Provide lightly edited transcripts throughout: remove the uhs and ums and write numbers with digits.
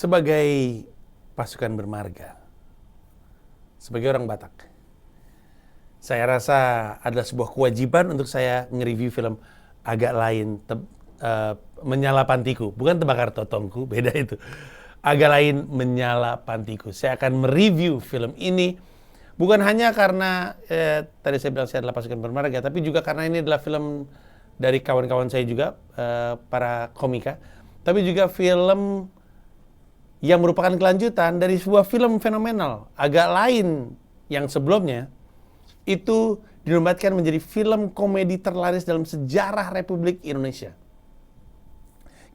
Sebagai pasukan bermarga, sebagai orang Batak, saya rasa adalah sebuah kewajiban untuk saya nge-review film agak lain, Menyala Pantiku. Bukan Tebakar Totongku, beda itu. Agak lain, Menyala Pantiku. Saya akan mereview film ini bukan hanya karena tadi saya bilang saya adalah pasukan bermarga, tapi juga karena ini adalah film dari kawan-kawan saya juga, para komika, tapi juga film yang merupakan kelanjutan dari sebuah film fenomenal agak lain yang sebelumnya itu dinobatkan menjadi film komedi terlaris dalam sejarah Republik Indonesia.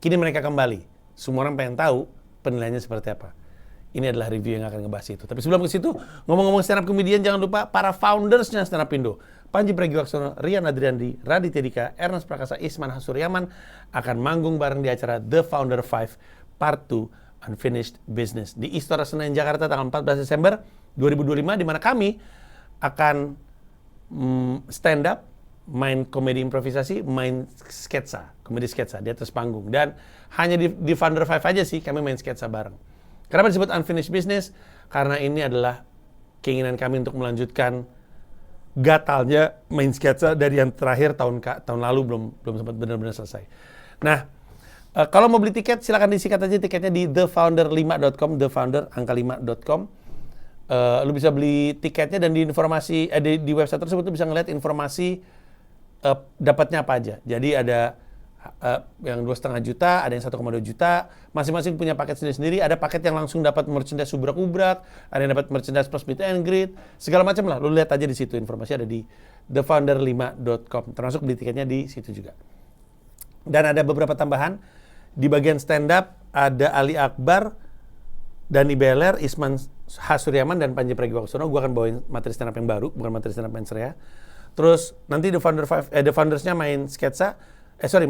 Kini mereka kembali. Semua orang pengen tahu penilaiannya seperti apa. Ini adalah review yang akan ngebahas itu. Tapi sebelum ke situ, ngomong-ngomong stand up comedian, jangan lupa para foundersnya Stand Up Indo. Panji Pragiwaksono, Rian Adriandi, Raditya Dika, Ernest Prakasa, Isman Hasuryaman akan manggung bareng di acara The Founder 5 Part 2 Unfinished Business di Istora Senayan Jakarta tanggal 14 Desember 2025, di mana kami akan stand up, main komedi improvisasi, main sketsa, komedi sketsa di atas panggung. Dan hanya di Founder 5 aja sih kami main sketsa bareng. Kenapa disebut Unfinished Business? Karena ini adalah keinginan kami untuk melanjutkan gatalnya main sketsa dari yang terakhir tahun lalu belum sempat benar-benar selesai. Nah, kalau mau beli tiket, silakan disikat aja tiketnya di thefounder5.com, thefounder5.com. Lu bisa beli tiketnya dan di informasi di website tersebut lu bisa ngeliat informasi dapatnya apa aja. Jadi ada yang 2,5 juta, ada yang 1,2 juta. Masing-masing punya paket sendiri-sendiri. Ada paket yang langsung dapat merchandise subrak-ubrak, ada yang dapat merchandise plus meet and greet, segala macam lah. Lu lihat aja di situ, informasi ada di thefounder5.com. Termasuk beli tiketnya di situ juga. Dan ada beberapa tambahan. Di bagian stand up ada Ali Akbar, Dani Beler, Isman Hasuryaman, dan Panji Pragiwaksono. Gue akan bawain materi stand up yang baru, bukan materi stand up main Serea. Terus nanti The Foundersnya main sketsa,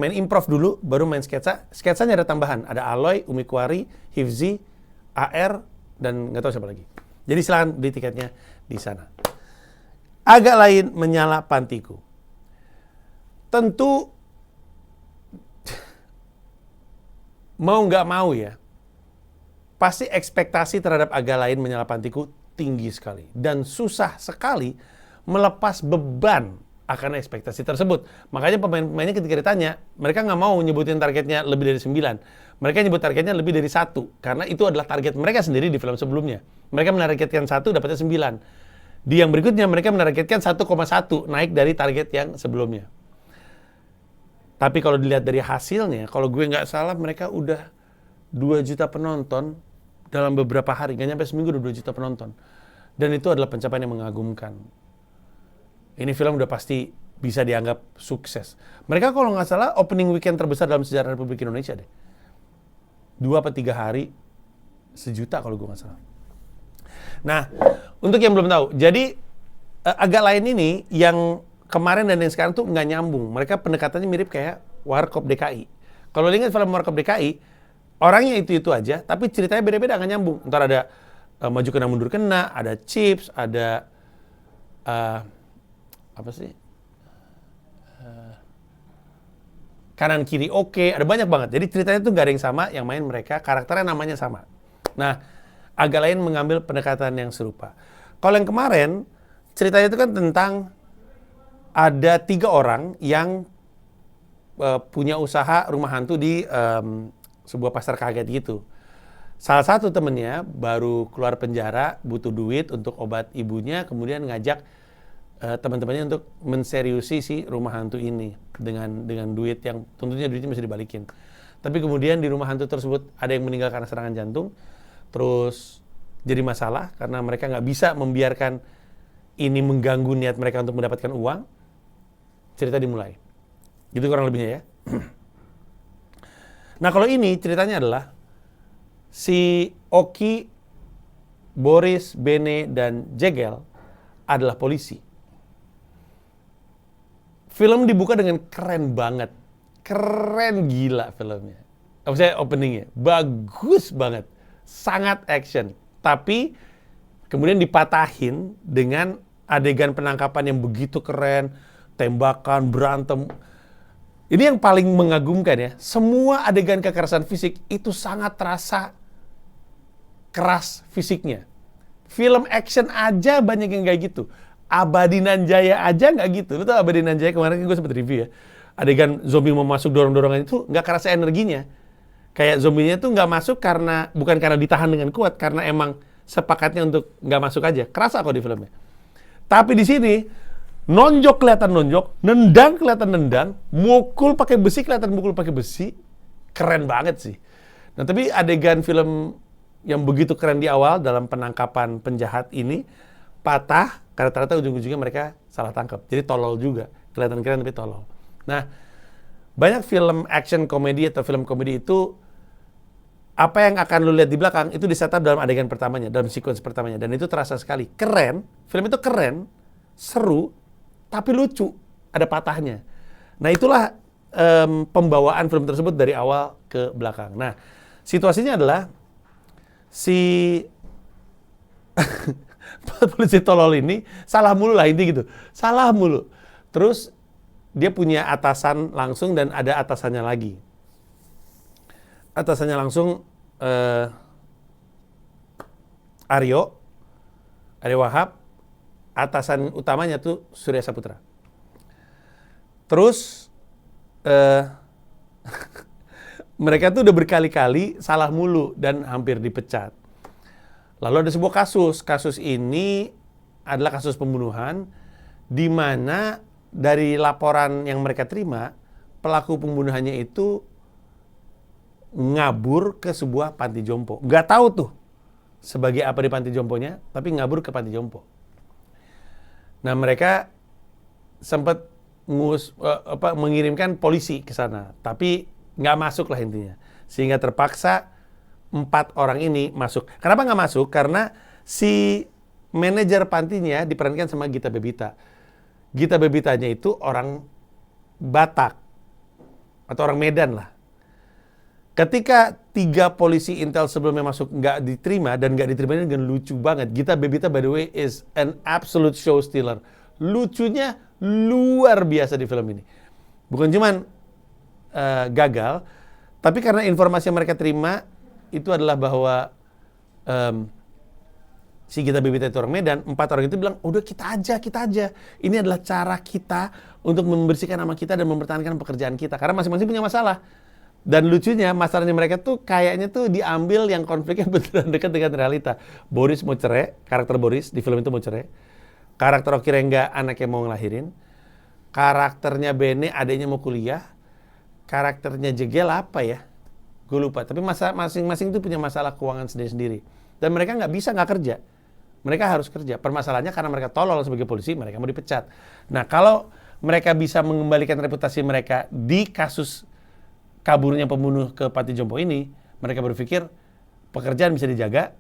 main improv dulu, baru main sketsa. Sketsanya ada tambahan, ada Aloy, Umi Kuari, Hifzi, AR, dan nggak tahu siapa lagi. Jadi silakan beli tiketnya di sana. Agak lain, Menyala Pantiku. Tentu mau nggak mau ya, pasti ekspektasi terhadap Agak Lain, Menyala Pantiku tinggi sekali. Dan susah sekali melepas beban akan ekspektasi tersebut. Makanya pemain-pemainnya ketika ditanya, mereka nggak mau nyebutin targetnya lebih dari 9. Mereka nyebut targetnya lebih dari 1. Karena itu adalah target mereka sendiri di film sebelumnya. Mereka menargetkan 1, dapatnya 9. Di yang berikutnya mereka menargetkan 1,1, naik dari target yang sebelumnya. Tapi kalau dilihat dari hasilnya, kalau gue nggak salah mereka udah 2 juta penonton dalam beberapa hari. Nggak nyampe seminggu udah 2 juta penonton. Dan itu adalah pencapaian yang mengagumkan. Ini film udah pasti bisa dianggap sukses. Mereka kalau nggak salah opening weekend terbesar dalam sejarah Republik Indonesia deh. 2 atau 3 hari, 1 juta kalau gue nggak salah. Nah, untuk yang belum tahu, jadi Agak Lain ini yang kemarin dan yang sekarang tuh nggak nyambung. Mereka pendekatannya mirip kayak Warkop DKI. Kalau ingat film Warkop DKI, orangnya itu-itu aja, tapi ceritanya beda-beda, nggak nyambung. Ntar ada maju kena mundur kena, ada chips, ada apa sih? Kanan kiri oke, ada banyak banget. Jadi ceritanya tuh nggak ada yang sama, yang main mereka, karakternya namanya sama. Nah, Agak Lain mengambil pendekatan yang serupa. Kalau yang kemarin, ceritanya itu kan tentang ada 3 orang yang punya usaha rumah hantu di sebuah pasar kaget gitu. Salah satu temennya baru keluar penjara, butuh duit untuk obat ibunya, kemudian ngajak teman-temannya untuk menseriusi si rumah hantu ini dengan duit yang tentunya duitnya bisa dibalikin. Tapi kemudian di rumah hantu tersebut ada yang meninggal karena serangan jantung, terus jadi masalah karena mereka nggak bisa membiarkan ini mengganggu niat mereka untuk mendapatkan uang. Cerita dimulai. Gitu kurang lebihnya ya. Nah kalau ini ceritanya adalah si Oki, Boris, Bene, dan Jegel adalah polisi. Film dibuka dengan keren banget. Keren gila filmnya. Maksudnya openingnya. Bagus banget. Sangat action. Tapi kemudian dipatahin dengan adegan penangkapan yang begitu keren. Tembakan, berantem. Ini yang paling mengagumkan ya. Semua adegan kekerasan fisik itu sangat terasa keras fisiknya. Film action aja banyak yang kayak gitu. Abadi Nanjaya aja nggak gitu. Lu tau Abadi Nanjaya kemarin kan gue sempet review ya. Adegan zombie mau masuk dorong-dorongan itu nggak kerasa energinya. Kayak zombinya tuh nggak masuk bukan karena ditahan dengan kuat, karena emang sepakatnya untuk nggak masuk aja. Kerasa kok di filmnya. Tapi di sini nonjok kelihatan nonjok, nendang kelihatan nendang, mukul pakai besi kelihatan mukul pakai besi. Keren banget sih. Nah, tapi adegan film yang begitu keren di awal dalam penangkapan penjahat ini patah karena ternyata ujung-ujungnya mereka salah tangkap. Jadi tolol juga. Kelihatan keren tapi tolol. Nah, banyak film action komedi atau film komedi itu apa yang akan lu lihat di belakang itu di setup dalam adegan pertamanya, dalam sequence pertamanya, dan itu terasa sekali. Keren, film itu keren, seru, tapi lucu, ada patahnya. Nah, itulah pembawaan film tersebut dari awal ke belakang. Nah, situasinya adalah si polisi tolol ini salah mulu lah, inti gitu. Salah mulu. Terus dia punya atasan langsung dan ada atasannya lagi. Atasannya langsung Aryo Wahab, atasan utamanya tuh Surya Saputra. Terus mereka tuh udah berkali-kali salah mulu dan hampir dipecat. Lalu ada sebuah kasus ini adalah kasus pembunuhan di mana dari laporan yang mereka terima, pelaku pembunuhannya itu ngabur ke sebuah panti jompo. Nggak tahu tuh sebagai apa di panti jomponya, tapi ngabur ke panti jompo. Nah, mereka sempat mengirimkan polisi ke sana, tapi nggak masuk lah intinya. Sehingga terpaksa 4 orang ini masuk. Kenapa nggak masuk? Karena si manajer pantinya diperankan sama Gita Bebita. Gita Bebitanya itu orang Batak atau orang Medan lah. Ketika 3 polisi intel sebelumnya masuk nggak diterima, dan nggak diterima dengan lucu banget. Gita Bebita by the way is an absolute show stealer. Lucunya luar biasa di film ini. Bukan cuman gagal, tapi karena informasi yang mereka terima itu adalah bahwa si Gita Bebita itu orang Medan, 4 orang itu bilang, udah kita aja. Ini adalah cara kita untuk membersihkan nama kita dan mempertahankan pekerjaan kita. Karena masing-masing punya masalah. Dan lucunya, masalahnya mereka tuh kayaknya tuh diambil yang konfliknya beneran dekat dengan realita. Boris mau cerai, karakter Boris di film itu mau cerai. Karakter Oki Rengga anaknya mau ngelahirin. Karakternya Bene adiknya mau kuliah. Karakternya Jegel apa ya? Gue lupa. Tapi masing-masing tuh punya masalah keuangan sendiri-sendiri. Dan mereka nggak kerja. Mereka harus kerja. Permasalahannya karena mereka tolol sebagai polisi, mereka mau dipecat. Nah, kalau mereka bisa mengembalikan reputasi mereka di kasus kaburnya pembunuh ke panti jompo ini, mereka berpikir pekerjaan bisa dijaga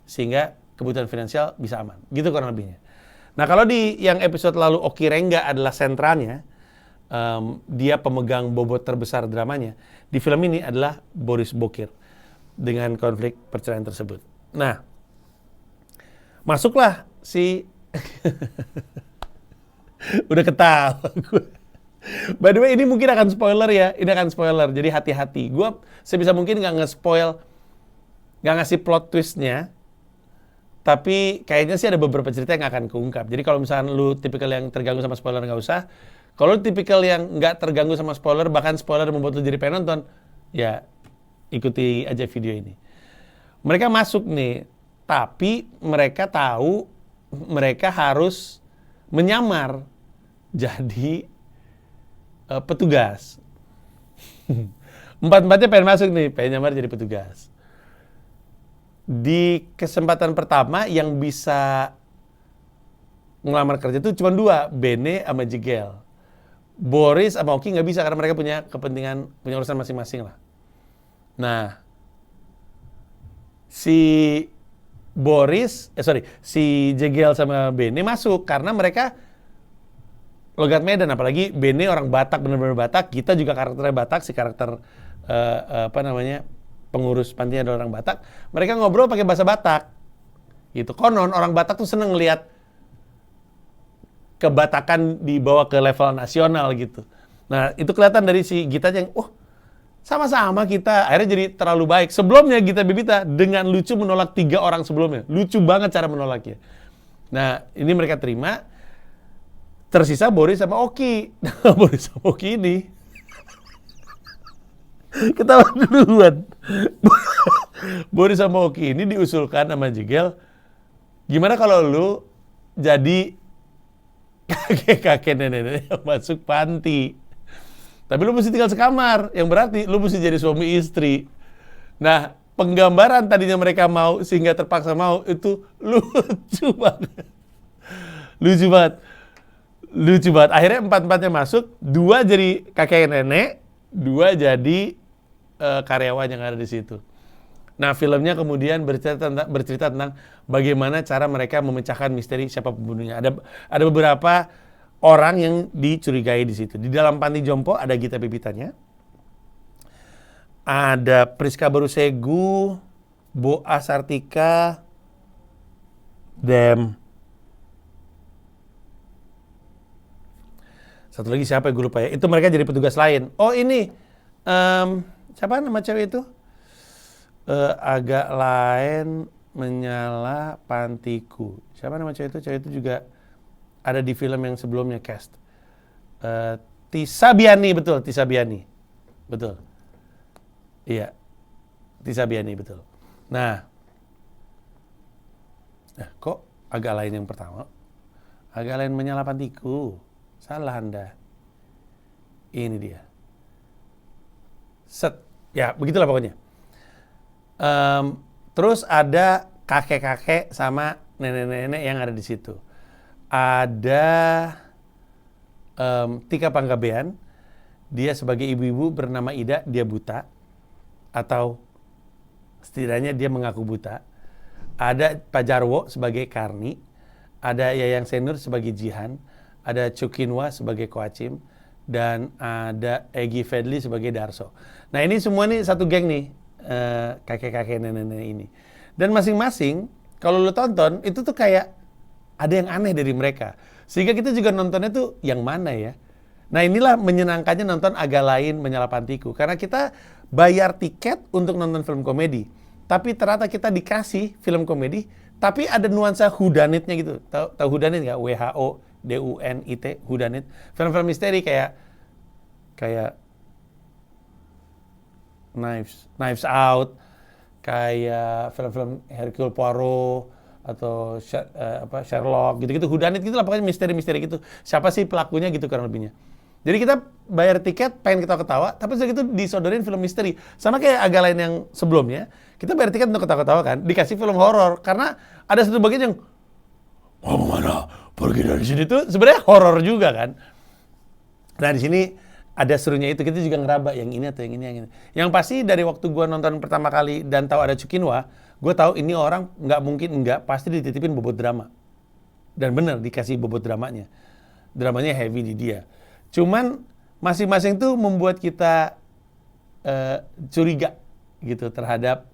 sehingga kebutuhan finansial bisa aman. Gitu kurang lebihnya. Nah, kalau di yang episode lalu Oki Rengga adalah sentralnya, dia pemegang bobot terbesar dramanya. Di film ini adalah Boris Bokir dengan konflik perceraian tersebut. Nah, masuklah si udah ketawa gue. By the way, ini mungkin akan spoiler ya. Ini akan spoiler, jadi hati-hati. Gue sebisa mungkin nggak nge-spoil, nggak ngasih plot twistnya. Tapi kayaknya sih ada beberapa cerita yang akan keungkap. Jadi kalau misalnya lu tipikal yang terganggu sama spoiler, nggak usah. Kalau lu tipikal yang nggak terganggu sama spoiler, bahkan spoiler membuat lu jadi pengen nonton, ya ikuti aja video ini. Mereka masuk nih, tapi mereka tahu mereka harus menyamar jadi petugas. 4-4-nya pengen masuk nih, pengen nyamar jadi petugas. Di kesempatan pertama yang bisa ngelamar kerja itu cuma 2, Bene sama Jegel. Boris sama Oki nggak bisa karena mereka punya kepentingan, punya urusan masing-masing lah. Nah, si Jegel sama Bene masuk karena mereka logat Medan, apalagi Bene orang Batak, benar-benar Batak. Kita juga karakternya Batak, si karakter pengurus pantinya adalah orang Batak. Mereka ngobrol pakai bahasa Batak. Gitu. Konon orang Batak tuh seneng ngelihat kebatakan dibawa ke level nasional gitu. Nah, itu kelihatan dari si Gita yang Sama-sama kita akhirnya jadi terlalu baik. Sebelumnya Gita Bebita dengan lucu menolak 3 orang sebelumnya. Lucu banget cara menolaknya. Nah, ini mereka terima. Tersisa Boris sama Oki. Boris sama Oki ini ketawa duluan. Boris sama Oki ini diusulkan sama Jigel. Gimana kalau lu jadi kakek-kakek nenek-nenek yang masuk panti? Tapi lu mesti tinggal sekamar, yang berarti lu mesti jadi suami istri. Nah, penggambaran tadinya mereka mau sehingga terpaksa mau itu lucu banget. Lucu banget. Lucu banget. Akhirnya 4-4-nya masuk, 2 jadi kakek nenek, 2 jadi karyawan yang ada di situ. Nah, filmnya kemudian bercerita tentang bagaimana cara mereka memecahkan misteri siapa pembunuhnya. Ada beberapa orang yang dicurigai di situ. Di dalam panti jompo ada Gita Bebitanya, ada Priska Barusegu, Boa Sartika, dan satu lagi siapa ya, gue lupa ya. Itu mereka jadi petugas lain. Oh ini, siapa nama cewek itu? Agak lain menyala pantiku. Siapa nama cewek itu? Cewek itu juga ada di film yang sebelumnya cast. Tisa Biani, betul. Tisa Biani. Betul. Iya. Tisa Biani, betul. Nah, kok agak lain yang pertama? Agak lain menyala pantiku. Salah Anda. Ini dia. Set. Ya, begitulah pokoknya. Terus ada kakek-kakek sama nenek-nenek yang ada di situ. Ada Tika Panggabean, dia sebagai ibu-ibu bernama Ida, dia buta. Atau setidaknya dia mengaku buta. Ada Pak Jarwo sebagai Karni. Ada Yayang Senur sebagai Jihan. Ada Cukinwa sebagai Koachim. Dan ada Egi Fedli sebagai Darso. Nah ini semua nih satu geng nih. Kakek-kakek nenek-nenek ini. Dan masing-masing kalau lu tonton itu tuh kayak ada yang aneh dari mereka. Sehingga kita juga nontonnya tuh yang mana ya. Nah inilah menyenangkannya nonton Agak Lain Menyala Pantiku. Karena kita bayar tiket untuk nonton film komedi. Tapi ternyata kita dikasih film komedi. Tapi ada nuansa whodunitnya gitu. Tahu whodunit nggak? WHODUNIT, whodunit. Film-film misteri kayak Knives Out, kayak film-film Hercule Poirot atau Sherlock gitu-gitu, whodunit gitu lah, pokoknya misteri-misteri gitu. Siapa sih pelakunya gitu kurang lebihnya. Jadi kita bayar tiket pengen ketawa-ketawa, tapi setelah itu disodorin film misteri. Sama kayak Agak Lain yang sebelumnya, kita bayar tiket untuk ketawa-ketawa kan, dikasih film horor karena ada satu bagian yang mau kemana? Pergi dari sini tuh sebenarnya horor juga kan. Nah di sini ada serunya itu, kita juga ngeraba yang ini atau yang ini, yang ini. Yang pasti dari waktu gue nonton pertama kali dan tahu ada Cukinwa, gue tahu ini orang nggak mungkin enggak, pasti dititipin bobot drama. Dan bener dikasih bobot dramanya. Dramanya heavy di dia. Cuman masing-masing tuh membuat kita curiga gitu terhadap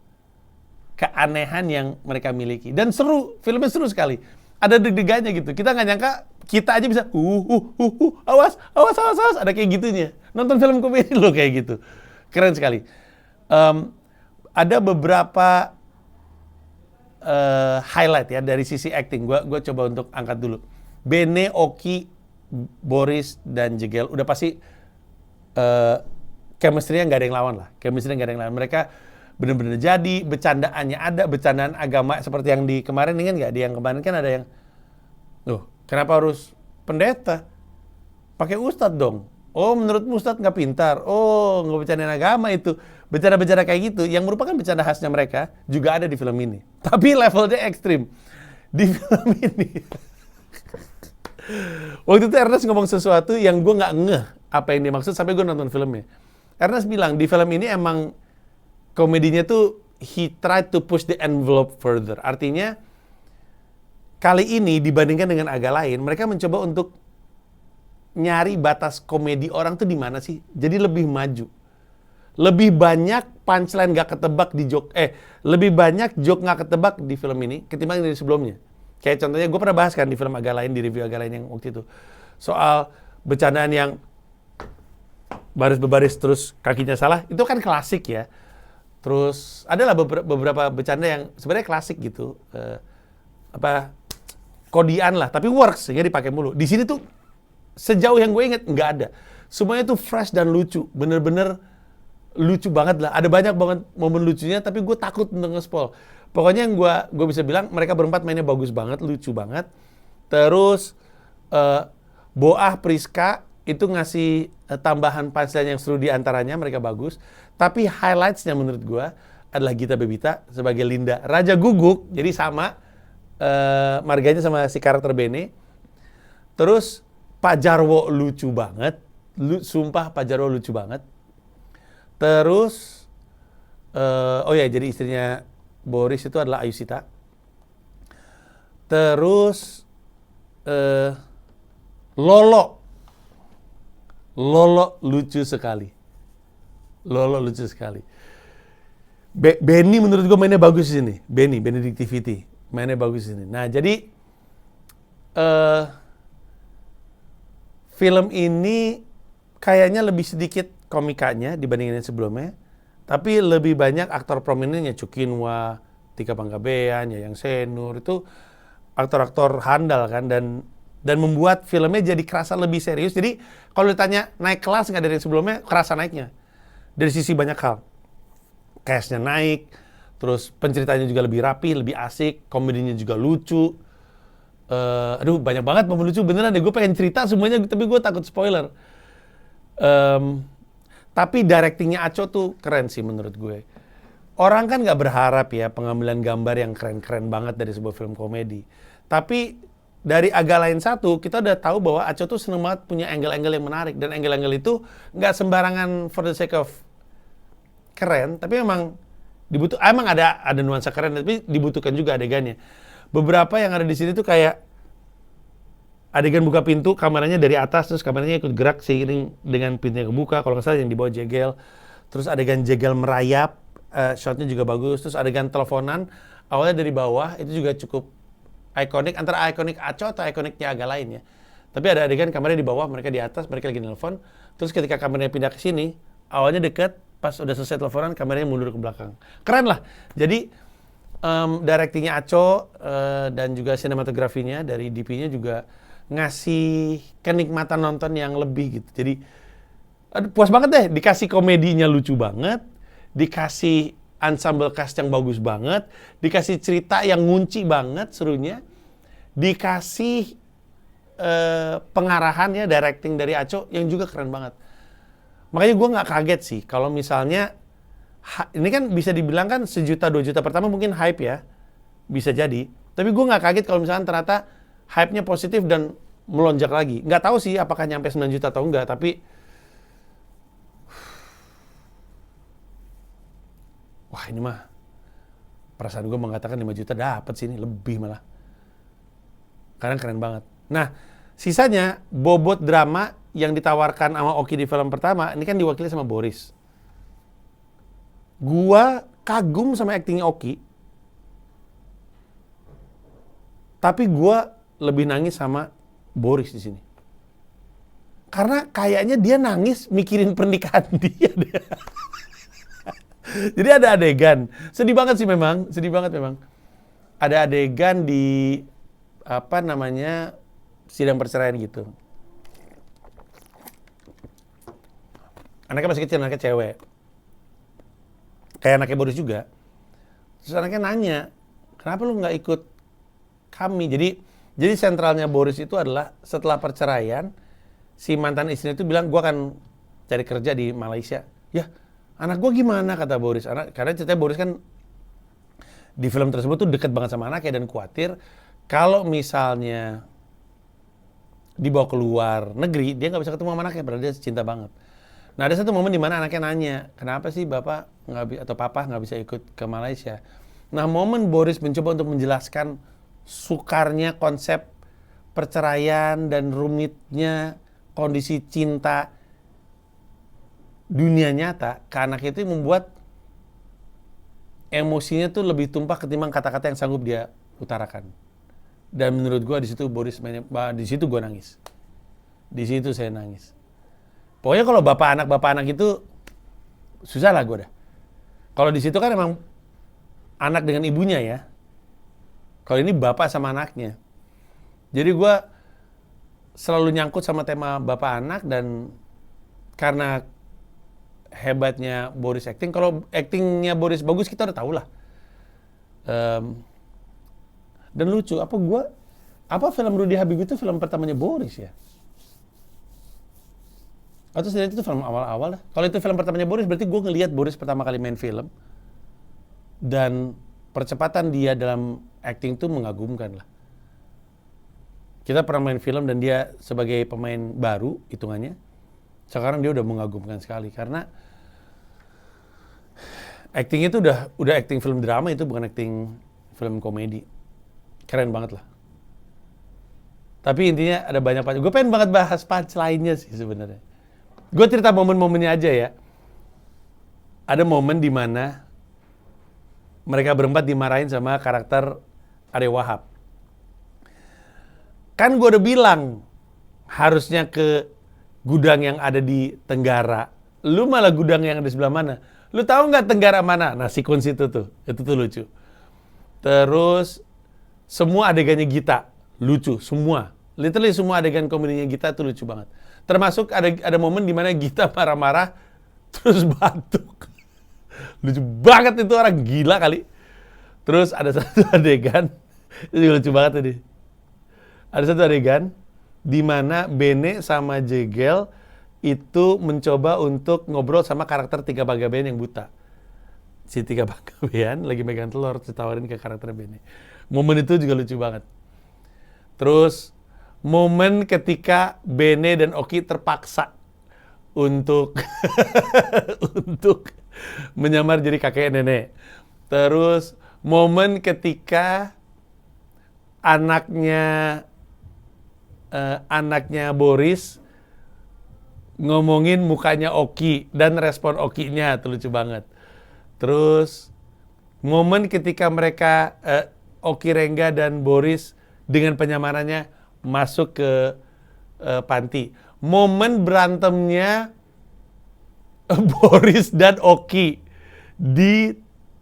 keanehan yang mereka miliki. Dan seru, filmnya seru sekali. Ada deg-degannya gitu. Kita nggak nyangka kita aja bisa awas, ada kayak gitunya. Nonton film komedi loh kayak gitu. Keren sekali. Ada beberapa highlight ya dari sisi acting. Gua coba untuk angkat dulu. Bene, Oki, Boris dan Jigel udah pasti chemistry-nya nggak ada yang lawan lah. Chemistry-nya nggak ada yang lawan. Mereka bener-bener jadi, bercandaannya ada, bercandaan agama seperti yang di kemarin, ingat nggak? Di yang kemarin kan ada yang, kenapa harus pendeta? Pakai ustadz dong. Oh, menurutmu ustadz nggak pintar? Oh, nggak bercandain agama itu. Bercanda-bercanda kayak gitu, yang merupakan bercanda khasnya mereka, juga ada di film ini. Tapi levelnya ekstrim. Di film ini. Waktu itu Ernest ngomong sesuatu yang gue nggak ngeh apa yang dimaksud sampai gue nonton filmnya. Ernest bilang, di film ini emang komedinya tuh he tried to push the envelope further. Artinya kali ini dibandingkan dengan Agak Lain, mereka mencoba untuk nyari batas komedi orang tuh di mana sih. Jadi lebih maju. Lebih banyak punchline gak ketebak di joke. Lebih banyak joke gak ketebak di film ini ketimbang dari sebelumnya. Kayak contohnya gue pernah bahas kan di film Agak Lain, di review Agak Lain yang waktu itu. Soal bercandaan yang baris berbaris terus kakinya salah, itu kan klasik ya. Terus adalah beberapa bercanda yang sebenarnya klasik gitu, kodian lah, tapi works sehingga dipakai mulu. Di sini tuh sejauh yang gue inget nggak ada. Semuanya tuh fresh dan lucu, bener-bener lucu banget lah. Ada banyak banget momen lucunya, tapi gue takut untuk nge-spoil. Pokoknya yang gue bisa bilang mereka berempat mainnya bagus banget, lucu banget. Terus Boah, Priska itu ngasih tambahan punchline yang seru di antaranya, mereka bagus. Tapi highlights-nya menurut gue adalah Gita Bebita sebagai Linda. Raja Guguk, jadi sama marganya sama si karakter Bene. Terus Pak Jarwo lucu banget. Sumpah Pak Jarwo lucu banget. Terus, oh ya jadi istrinya Boris itu adalah Ayusita. Terus, Lolo lucu sekali. Lolo lucu sekali. Benny menurut gue mainnya bagus di sini. Benny Benedictivity mainnya bagus di sini. Nah jadi film ini kayaknya lebih sedikit komikanya dibandingin yang sebelumnya, tapi lebih banyak aktor prominennya. Cukinwa, Tika Panggabean, Yayang Senur, itu aktor-aktor handal kan, dan membuat filmnya jadi kerasa lebih serius. Jadi kalau ditanya naik kelas nggak dari yang sebelumnya, kerasa naiknya dari sisi banyak hal. Cast-nya naik, terus penceritanya juga lebih rapi, lebih asik, komedinya juga lucu. Aduh banyak banget momen lucu, beneran deh gue pengen cerita semuanya, tapi gue takut spoiler. Tapi directingnya Aco tuh keren sih menurut gue. Orang kan nggak berharap ya pengambilan gambar yang keren-keren banget dari sebuah film komedi. Tapi dari Agak Lain Satu, kita udah tahu bahwa Aco tuh seneng banget punya angle-angle yang menarik. Dan angle-angle itu nggak sembarangan for the sake of keren, tapi emang emang ada nuansa keren, tapi dibutuhkan juga adegannya. Beberapa yang ada di sini tuh kayak adegan buka pintu, kameranya dari atas, terus kameranya ikut gerak seiring dengan pintunya kebuka. Kalau nggak salah yang dibawa Jegel. Terus adegan Jegel merayap, shotnya juga bagus. Terus adegan teleponan, awalnya dari bawah, itu juga cukup ikonik, antara ikonik Aco atau ikoniknya Agak Lain ya. Tapi ada adegan kameranya di bawah, mereka di atas, mereka lagi nelfon. Terus ketika kameranya pindah ke sini, awalnya deket, pas udah selesai teleponan, kameranya mundur ke belakang. Keren lah. Jadi directingnya Aco dan juga sinematografinya dari DP-nya juga ngasih kenikmatan nonton yang lebih gitu. Jadi puas banget deh, dikasih komedinya lucu banget, dikasih ensemble cast yang bagus banget, dikasih cerita yang ngunci banget serunya, dikasih pengarahan ya, directing dari Aco yang juga keren banget. Makanya gue nggak kaget sih kalau misalnya ini kan bisa dibilang kan 1 juta 2 juta pertama mungkin hype ya, bisa jadi. Tapi gue nggak kaget kalau misalnya ternyata hype-nya positif dan melonjak lagi. Nggak tahu sih apakah nyampe 9 juta atau enggak, tapi wah ini mah perasaan gue mengatakan 5 juta dapat sih, ini lebih malah. Karena keren banget. Nah, sisanya bobot drama yang ditawarkan sama Oki di film pertama, ini kan diwakili sama Boris. Gua kagum sama aktingnya Oki, tapi gua lebih nangis sama Boris di sini. Karena kayaknya dia nangis mikirin pernikahan dia deh. Jadi ada adegan, sedih banget sih memang, sedih banget memang. Ada adegan di sidang perceraian gitu. Anaknya masih kecil, anaknya cewek. Kayak anaknya Boris juga. Terus anaknya nanya, kenapa lu nggak ikut kami? Jadi sentralnya Boris itu adalah setelah perceraian, si mantan istrinya itu bilang, gua akan cari kerja di Malaysia. Ya, anak gua gimana, kata Boris. Karena ceritanya Boris kan di film tersebut tuh deket banget sama anaknya dan khawatir kalau misalnya dibawa keluar negeri, dia nggak bisa ketemu sama anaknya, padahal dia cinta banget. Nah ada satu momen di mana anaknya nanya, kenapa sih bapak atau papa nggak bisa ikut ke Malaysia? Nah momen Boris mencoba untuk menjelaskan sukarnya konsep perceraian dan rumitnya kondisi cinta dunia nyata ke anak itu membuat emosinya tuh lebih tumpah ketimbang kata-kata yang sanggup dia utarakan. Dan menurut gue di situ Boris di situ gue nangis. Di situ saya nangis. Pokoknya kalau bapak anak itu susah lah gue dah. Kalau di situ kan emang anak dengan ibunya ya. Kalau ini bapak sama anaknya. Jadi gue selalu nyangkut sama tema bapak anak, dan karena hebatnya Boris acting. Kalau actingnya Boris bagus kita udah tahu lah. Dan lucu, apa film Rudy Habibie itu film pertamanya Boris ya? Atau setidaknya itu film awal-awal lah. Kalau itu film pertamanya Boris, berarti gue ngelihat Boris pertama kali main film. Dan percepatan dia dalam acting itu mengagumkan lah. Kita pernah main film dan dia sebagai pemain baru, hitungannya. Sekarang dia udah mengagumkan sekali. Karena acting itu udah acting film drama, itu bukan acting film komedi. Keren banget lah. Tapi intinya ada banyak punch. Gue pengen banget bahas punchline-nya sih sebenarnya. Gue cerita momen-momennya aja ya. Ada momen di mana mereka berempat dimarahin sama karakter Arya Wahab. Kan gue udah bilang harusnya ke gudang yang ada di Tenggara. Lu malah gudang yang ada di sebelah mana? Lu tahu nggak Tenggara mana? Nah, sequence itu tuh lucu. Terus semua adegannya Gita lucu semua. Literally semua adegan komedinya Gita tuh lucu banget. Termasuk ada momen di mana Gita marah-marah terus batuk. Lucu banget, itu orang gila kali. Terus ada satu adegan itu juga lucu banget tadi. Ada satu adegan di mana Bene sama Jegel itu mencoba untuk ngobrol sama karakter Tika Panggabean yang buta. Si Tika Panggabean lagi megang telur, ditawarin ke karakter Bene. Momen itu juga lucu banget. Terus momen ketika Bene dan Oki terpaksa untuk untuk menyamar jadi kakek nenek. Terus momen ketika anaknya Boris ngomongin mukanya Oki dan respon Okinya tuh lucu banget. Terus momen ketika mereka Oki Rengga dan Boris dengan penyamarannya masuk ke panti. Momen berantemnya Boris dan Oki di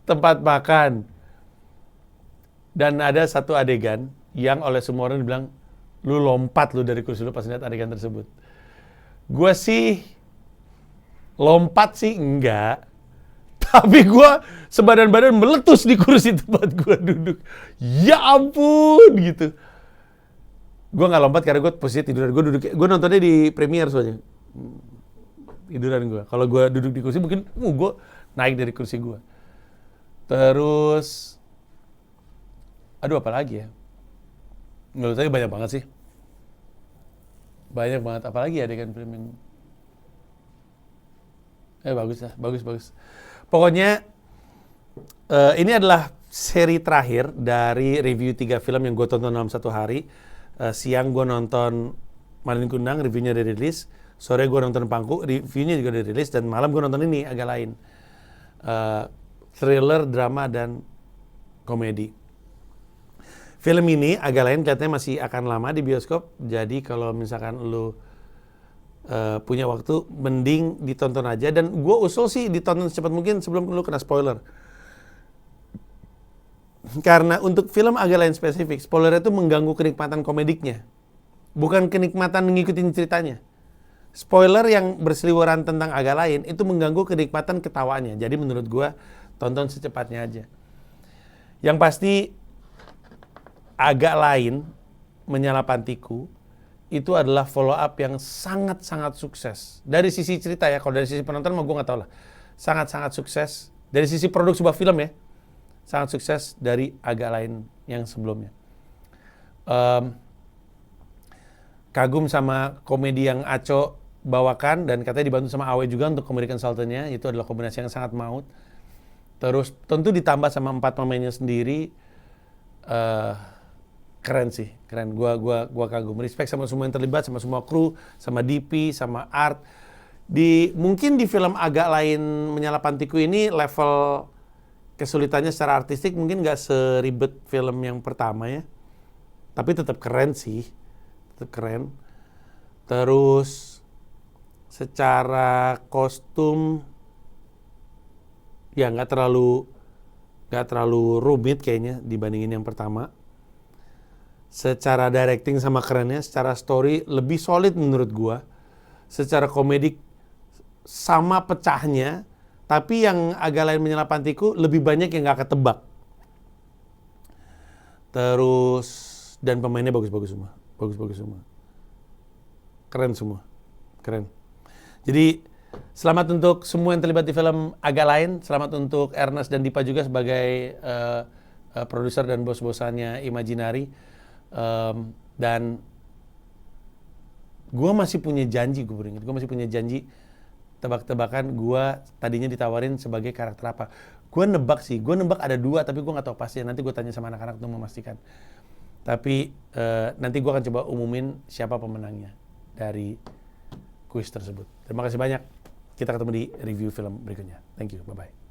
tempat makan. Dan ada satu adegan yang oleh semua orang dibilang, lu lompat lu dari kursi lu pas lihat adegan tersebut. Gue sih lompat sih enggak. Tapi gue sebadan-badan meletus di kursi tempat gue duduk. Ya ampun gitu. Gue nggak lompat karena gue posisi tiduran. Gue nontonnya di Premiere soalnya. Tiduran gue. Kalau gue duduk di kursi mungkin gue naik dari kursi gue. Terus aduh apa lagi ya? Menurut saya banyak banget sih. Banyak banget. Apalagi adegan film yang bagus lah. Bagus. Pokoknya ini adalah seri terakhir dari review 3 film yang gue tonton dalam satu hari. Siang gue nonton Malin Kundang, reviewnya udah rilis. Sore gue nonton Pangku, reviewnya juga udah rilis. Dan malam gue nonton ini agak lain. Thriller, drama, dan komedi. Film ini agak lain, kelihatannya masih akan lama di bioskop. Jadi kalau misalkan lu punya waktu, mending ditonton aja. Dan gue usul sih ditonton secepat mungkin sebelum lu kena spoiler. Karena untuk film agak lain spesifik, spoiler itu mengganggu kenikmatan komediknya. Bukan kenikmatan ngikutin ceritanya. Spoiler yang berseliweran tentang agak lain itu mengganggu kenikmatan ketawanya. Jadi menurut gue, tonton secepatnya aja. Yang pasti agak lain Menyala Pantiku itu adalah follow up yang sangat-sangat sukses. Dari sisi cerita ya, kalau dari sisi penonton mah gue nggak tahu lah. Sangat-sangat sukses. Dari sisi produk sebuah film ya, sangat sukses dari agak lain yang sebelumnya. Kagum sama komedi yang Aco bawakan dan katanya dibantu sama Awe juga untuk komedi konsultannya. Itu adalah kombinasi yang sangat maut. Terus tentu ditambah sama 4 pemainnya sendiri. Keren sih, keren. Gua kagum, respect sama semua yang terlibat, sama semua kru, sama DP, sama art. Mungkin di film agak lain Menyala Pantiku ini level kesulitannya secara artistik mungkin nggak seribet film yang pertama ya. Tapi tetap keren sih, tetap keren. Terus Secara kostum ya nggak terlalu rumit kayaknya dibandingin yang pertama. Secara directing sama kerennya, secara story lebih solid menurut gua. Secara komedi sama pecahnya, tapi yang agak lain menyela pantiku lebih banyak yang nggak ketebak. Terus dan pemainnya bagus-bagus semua, keren semua, keren. Jadi selamat untuk semua yang terlibat di film Agak Lain, selamat untuk Ernest dan Dipa juga sebagai produser dan bos-bosannya Imaginary. Dan gue masih punya janji, gue masih punya janji tebak-tebakan. Gue tadinya ditawarin sebagai karakter apa. Gue nebak ada 2, tapi gue nggak tahu pasti. Nanti gue tanya sama anak-anak untuk memastikan. Tapi nanti gue akan coba umumin siapa pemenangnya dari kuis tersebut. Terima kasih banyak. Kita ketemu di review film berikutnya. Thank you, bye-bye.